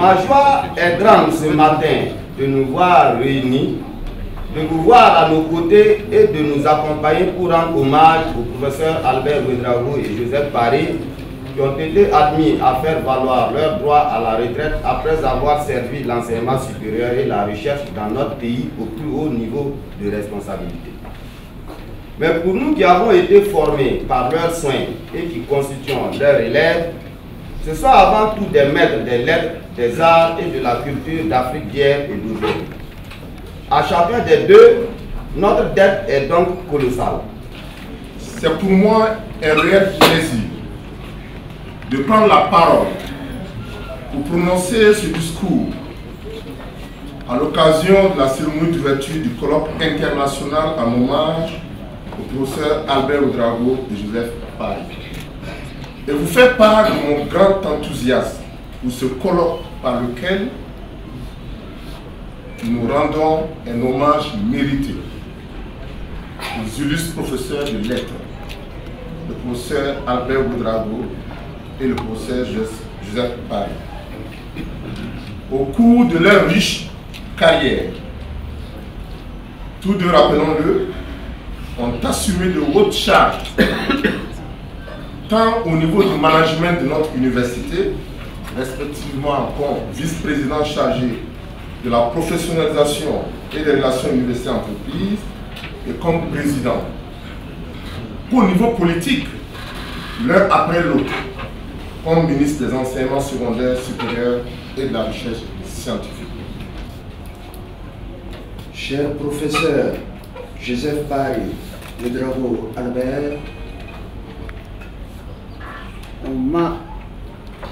Ma joie est grande ce matin de nous voir réunis, de vous voir à nos côtés et de nous accompagner pour rendre hommage aux professeurs Albert Ouédraogo et Joseph Paré qui ont été admis à faire valoir leur droit à la retraite après avoir servi l'enseignement supérieur et la recherche dans notre pays au plus haut niveau de responsabilité. Mais pour nous qui avons été formés par leurs soins et qui constituons leurs élèves, ce sont avant tout des maîtres des lettres, des arts et de la culture d'Afrique d'hier et d'aujourd'hui. À chacun des deux, notre dette est donc colossale. C'est pour moi un réel plaisir de prendre la parole pour prononcer ce discours à l'occasion de la cérémonie d'ouverture du colloque international en hommage au professeur Albert Ouédraogo et Joseph Paré. Et vous faire part de mon grand enthousiasme pour ce colloque par lequel nous rendons un hommage mérité aux illustres professeurs de lettres, le professeur Albert Ouédraogo et le professeur Joseph Paré. Au cours de leur riche carrière, tous deux, rappelons-le, ont assumé de hautes charges, tant au niveau du management de notre université, respectivement comme vice-président chargé de la professionnalisation et des relations université-entreprise, et comme président. Au niveau politique, l'un après l'autre, comme ministre des enseignements secondaires supérieurs et de la recherche scientifique. Cher professeur Joseph Paré, Ouédraogo Albert, on m'a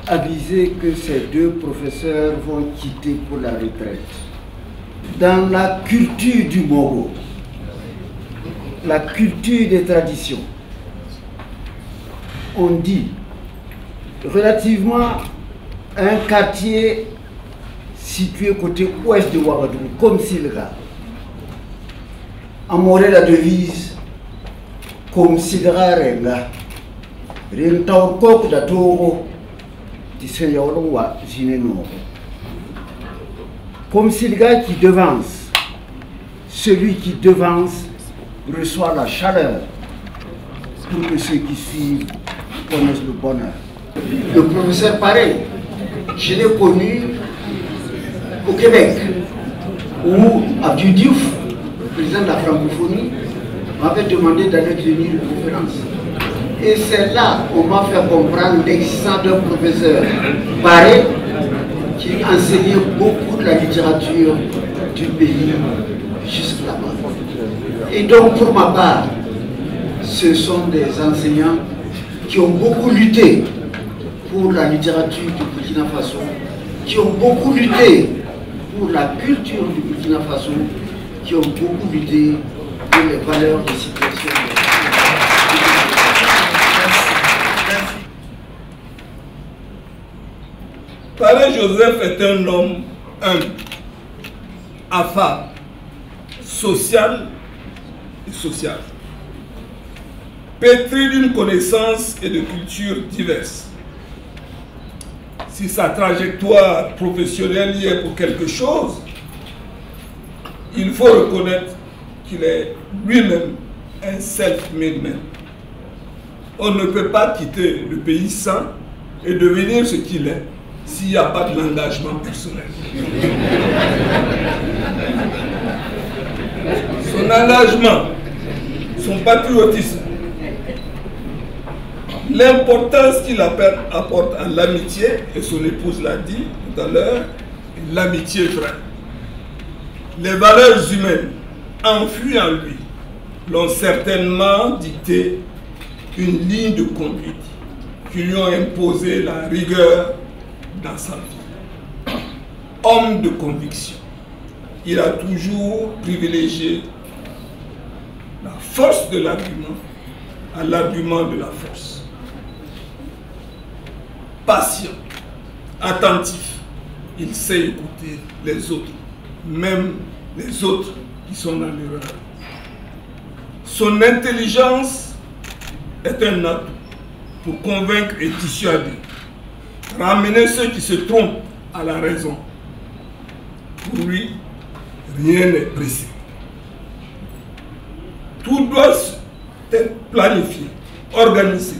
avisé que ces deux professeurs vont quitter pour la retraite. Dans la culture du Mogo, la culture des traditions, on dit relativement à un quartier situé côté ouest de Ouagadougou, comme Silga, en Morée la devise comme Silga Renga, Rentao Kok da Togo, Tisseyaolongwa Zineno. Comme Silga qui devance, celui qui devance reçoit la chaleur pour que ceux qui suivent connaissent le bonheur. Le professeur Paré, je l'ai connu au Québec, où Abdou Diouf, président de la francophonie, m'avait demandé d'aller tenir une conférence. Et c'est là qu'on m'a fait comprendre l'existence d'un professeur Paré qui enseignait beaucoup de la littérature du pays jusque là-bas. Et donc pour ma part, ce sont des enseignants qui ont beaucoup lutté pour la littérature du Burkina Faso, qui ont beaucoup lutté pour la culture du Burkina Faso, qui ont beaucoup lutté pour les valeurs de situation. Paré Joseph est un homme humble, affable, social et social, pétri d'une connaissance et de culture diverses. Si sa trajectoire professionnelle y est pour quelque chose, il faut reconnaître qu'il est lui-même un self-made man. On ne peut pas quitter le pays sans et devenir ce qu'il est s'il n'y a pas de l'engagement personnel. Son engagement, son patriotisme, l'importance qu'il apporte à l'amitié, et son épouse l'a dit tout à l'heure, l'amitié vraie. Les valeurs humaines enfouies en lui l'ont certainement dicté une ligne de conduite qui lui ont imposé la rigueur dans sa vie. Homme de conviction, il a toujours privilégié la force de l'argument à l'argument de la force. Patient, attentif, il sait écouter les autres, même les autres qui sont dans l'erreur. Son intelligence est un atout pour convaincre et dissuader, ramener ceux qui se trompent à la raison. Pour lui, rien n'est précis. Tout doit être planifié, organisé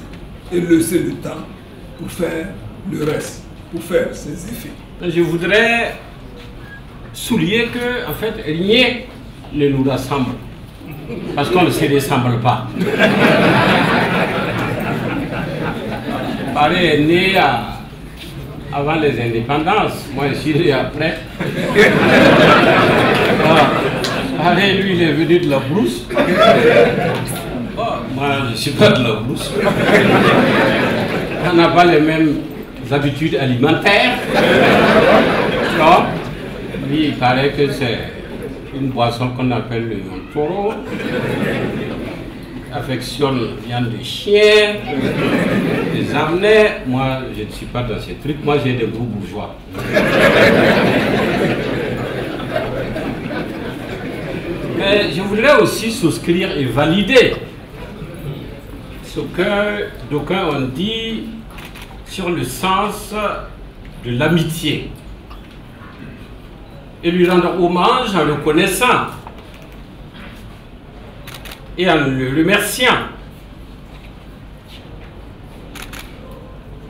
et laisser le temps pour faire le reste, pour faire ses effets. Je voudrais souligner que, en fait, rien ne nous rassemble. Parce qu'on ne se ressemble pas. Paris est né avant les indépendances. Moi, je suis né après. Paris, lui, il est venu de la brousse. Oh, moi, je ne suis pas de la brousse. On n'a pas les mêmes habitudes alimentaires. Non. Lui, il paraît que c'est une boisson qu'on appelle le taureau. Affectionne viande de chien, des harnais. Moi, je ne suis pas dans ces trucs. Moi, j'ai des gros bourgeois. Mais je voudrais aussi souscrire et valider ce que d'aucuns ont dit sur le sens de l'amitié et lui rendre hommage en le connaissant et en le remerciant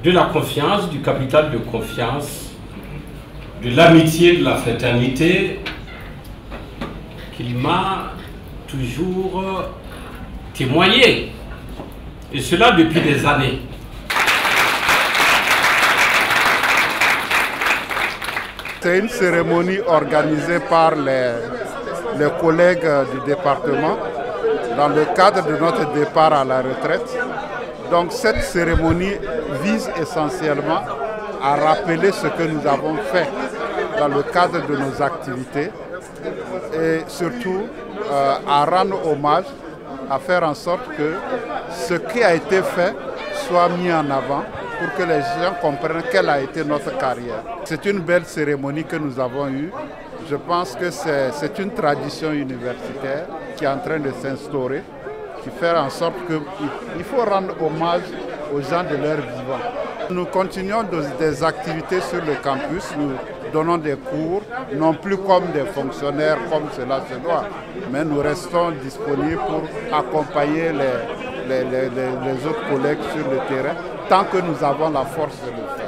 de la confiance, du capital de confiance, de l'amitié, de la fraternité qu'il m'a toujours témoigné, et cela depuis des années. C'est une cérémonie organisée par les collègues du département dans le cadre de notre départ à la retraite. Donc cette cérémonie vise essentiellement à rappeler ce que nous avons fait dans le cadre de nos activités et surtout à rendre hommage, à faire en sorte que ce qui a été fait soit mis en avant pour que les gens comprennent quelle a été notre carrière. C'est une belle cérémonie que nous avons eue. Je pense que c'est une tradition universitaire qui est en train de s'instaurer, qui fait en sorte qu'il faut rendre hommage aux gens de leur vivant. Nous continuons des activités sur le campus, nous donnons des cours, non plus comme des fonctionnaires comme cela se doit, mais nous restons disponibles pour accompagner les autres collègues sur le terrain tant que nous avons la force de le faire.